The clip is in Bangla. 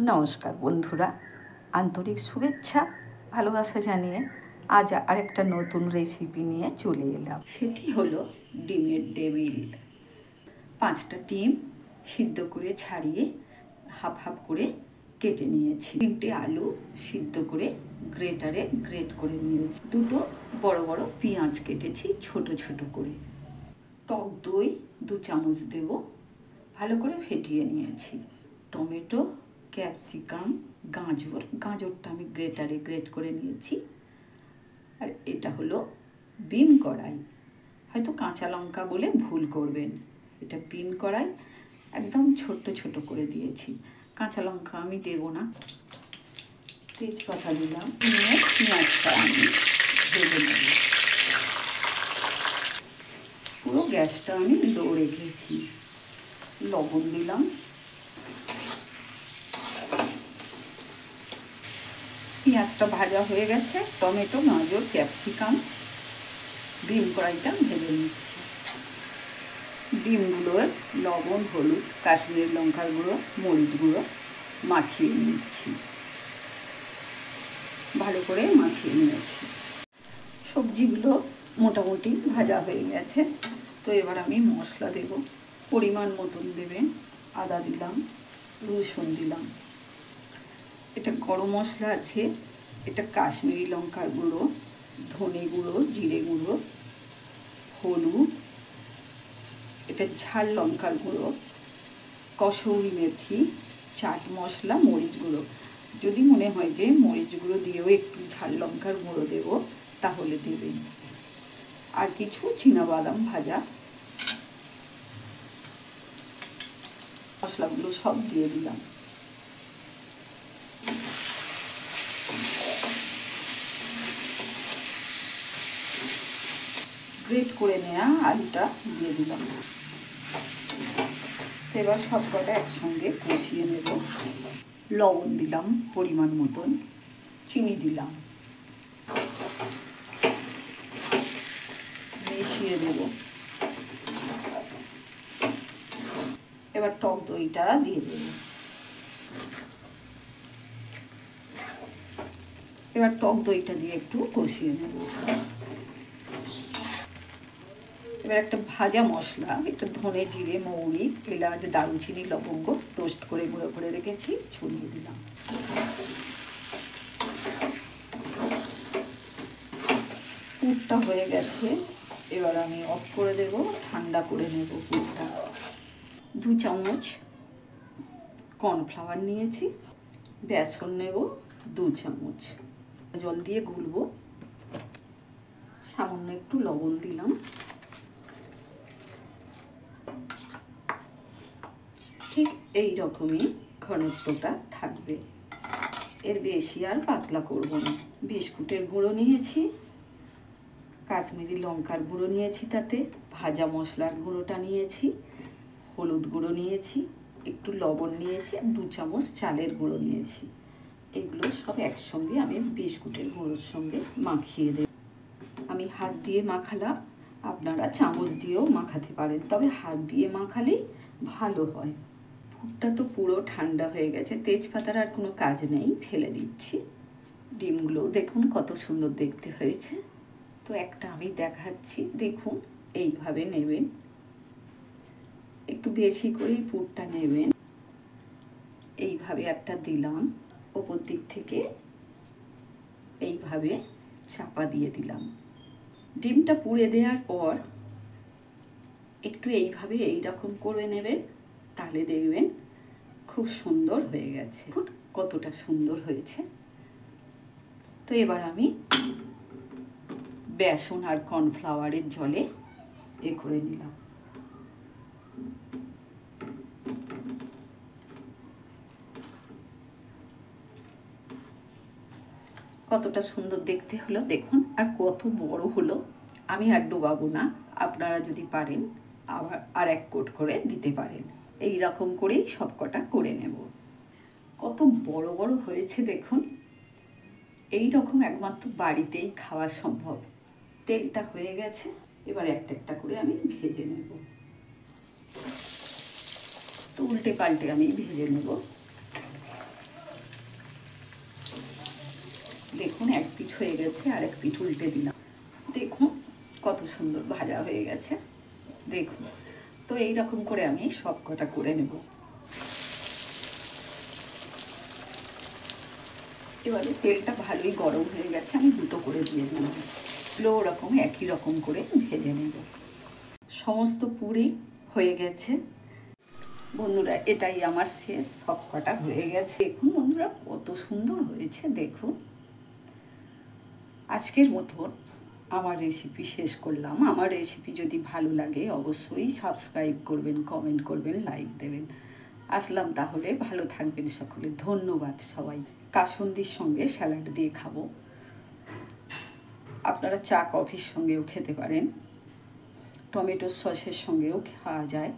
নমস্কার বন্ধুরা, আন্তরিক শুভেচ্ছা ভালোবাসা জানিয়ে আজ আরেকটা নতুন রেসিপি নিয়ে চলে এলাম। সেটি হলো ডিমের ডেভিল। 5টা ডিম সিদ্ধ করে ছাড়িয়ে হাফ হাফ করে কেটে নিয়েছি। 3টে আলু সিদ্ধ করে গ্রেটারে গ্রেট করে নিয়েছি। 2টো বড় বড় পেঁয়াজ কেটেছি ছোট ছোট করে। টক দই 2 চামচ দেব, ভালো করে ফেটিয়ে নিয়েছি। টমেটো, ক্যাপসিকাম, গাজরটা আমি গ্রেটারে গ্রেট করে নিয়েছি। আর এটা হলো বিন কড়াই, হয়তো কাঁচা লঙ্কা বলে ভুল করবেন, এটা বিন কড়াই, একদম ছোট ছোট করে দিয়েছি। কাঁচা লঙ্কা আমি দেব না। তেজপাতা দিলাম, পেঁয়াজটা আমি ভেজে নেব। পুরো গ্যাসটা আমি লো রেখেছি। লবণ দিলাম, পেঁয়াজটা ভাজা হয়ে গেছে। টমেটো, গাজর, ক্যাপসিকাম, ডিম কড়াইটা ভেজে নিচ্ছি। ডিমগুলোর লবণ, হলুদ, কাশ্মীরি লঙ্কার গুঁড়ো, মরিচ গুঁড়ো মাখিয়ে নিচ্ছি। ভালো করে মাখিয়ে নিয়েছি। সবজিগুলো মোটামুটি ভাজা হয়ে গেছে। তো এবার আমি মশলা দেব, পরিমাণ মতন দেবেন। আদা দিলাম, রসুন দিলাম, এটা গরম মশলা আছে, এটা কাশ্মীরি লঙ্কার গুঁড়ো, ধনে গুঁড়ো, জিরে গুঁড়ো, হলুদ, এটা ঝাল লঙ্কার গুঁড়ো, কসুরি মেথি, চাট মশলা, মরিচ গুঁড়ো। যদি মনে হয় যে মরিচ গুঁড়ো দিয়েও একটু ঝাল লঙ্কার গুঁড়ো দেব তাহলে দেবেন। আর কিছু চীনাবাদাম ভাজা। মশলাগুলো সব দিয়ে দিলাম। গ্রেট করে নেওয়া আলুটা দিয়ে দিলাম। এবার সব কটা একসঙ্গে কষিয়ে নেব। লবণ দিলাম পরিমাণ মতন, চিনি দিলাম, মিশিয়ে দেব। এবার টক দইটা দিয়ে দেব। এবার টক দইটা দিয়ে একটু কষিয়ে নেব। এবার একটা ভাজা মশলা, একটা ধনে, জিরে, মৌরি, এলাচ, দারুচিনি, লবঙ্গ টোস্ট করে গুঁড়ো করে রেখেছি, ছড়িয়ে দিলাম। পুরটা হয়ে গেছে, এবার আমি অফ করে দেব, ঠান্ডা করে নেব পুরটা। 2 চামচ কর্নফ্লাওয়ার নিয়েছি, বেসন নেব 2 চামচ, জল দিয়ে গুলবো। সামান্য একটু লবণ দিলাম। ঠিক এই রকমই ঘনত্বটা থাকবে, এর বেশি আর পাতলা করব না। বিস্কুটের গুঁড়ো নিয়েছি, কাশ্মীরি লঙ্কার গুঁড়ো নিয়েছি, তাতে ভাজা মশলার গুঁড়োটা নিয়েছি, হলুদ গুঁড়ো নিয়েছি, একটু লবণ নিয়েছি, আর 2 চামচ চালের গুঁড়ো নিয়েছি। এগুলো সব একসঙ্গে আমি বিস্কুটের গুঁড়োর সঙ্গে মাখিয়ে দেব। আমি হাত দিয়ে মাখালাম, আপনারা চামচ দিয়েও মাখাতে পারেন, তবে হাত দিয়ে মাখালেই ভালো হয়। পুরটা তো পুরো ঠান্ডা হয়ে গেছে, তেজপাতার আর কোনো কাজ নেই, ফেলে দিচ্ছি। ডিমগুলো দেখুন কত সুন্দর দেখতে হয়েছে। তো একটা আমি দেখাচ্ছি, দেখুন এইভাবে নেবেন, একটু বেশি করেই পুরটা নেবেন। এইভাবে একটা দিলাম, ওপর দিক থেকে এইভাবে চাপা দিয়ে দিলাম। ডিমটা পুড়ে দেওয়ার পর একটু এইভাবে এইরকম করে নেবেন, তাহলে দেখবেন খুব সুন্দর হয়ে গেছে। কতটা সুন্দর হয়েছে। তো এবার আমি বেসন আর কর্নফ্লাওয়ারের জলে করে নিলাম। কতটা সুন্দর দেখতে হলো দেখুন, আর কত বড় হলো। আমি আর ডোবাবো না, আপনারা যদি পারেন আবার আর 1 কোট করে দিতে পারেন। এই রকম করেই সব কটা করে নেব। কত বড় বড় হয়েছে দেখুন। এই রকম একমাত্র বাড়িতেই খাওয়া সম্ভব। তেলটা হয়ে গেছে, এবার একটা একটা করে আমি ভেজে নেব। তো উল্টে পাল্টে আমি ভেজে নেব। দেখুন এক পিঠ হয়ে গেছে, আর এক পিঠ উল্টে দিলাম। দেখুন কত সুন্দর ভাজা হয়ে গেছে। দেখুন, তো এইরকম করে আমি সব কটা করে নেব। এবারে তেলটা ভালোই গরম হয়ে গেছে, আমি দুটো করে দিয়ে দিলাম। ওরকম একই রকম করে ভেজে নেব। সমস্ত পুরি হয়ে গেছে বন্ধুরা, এটাই আমার শেষ, সব কটা হয়ে গেছে। দেখুন বন্ধুরা কত সুন্দর হয়েছে। দেখুন, আজকের মতন আমার রেসিপি শেষ করলাম। আমার রেসিপি যদি ভালো লাগে অবশ্যই সাবস্ক্রাইব করবেন, কমেন্ট করবেন, লাইক দেবেন। আসলাম তাহলে, ভালো থাকবেন সকলে। ধন্যবাদ সবাই। কাসুন্দির সঙ্গে স্যালাড দিয়ে খাবো, আপনারা চা কফির সঙ্গেও খেতে পারেন, টমেটো সসের সঙ্গেও খাওয়া যায়।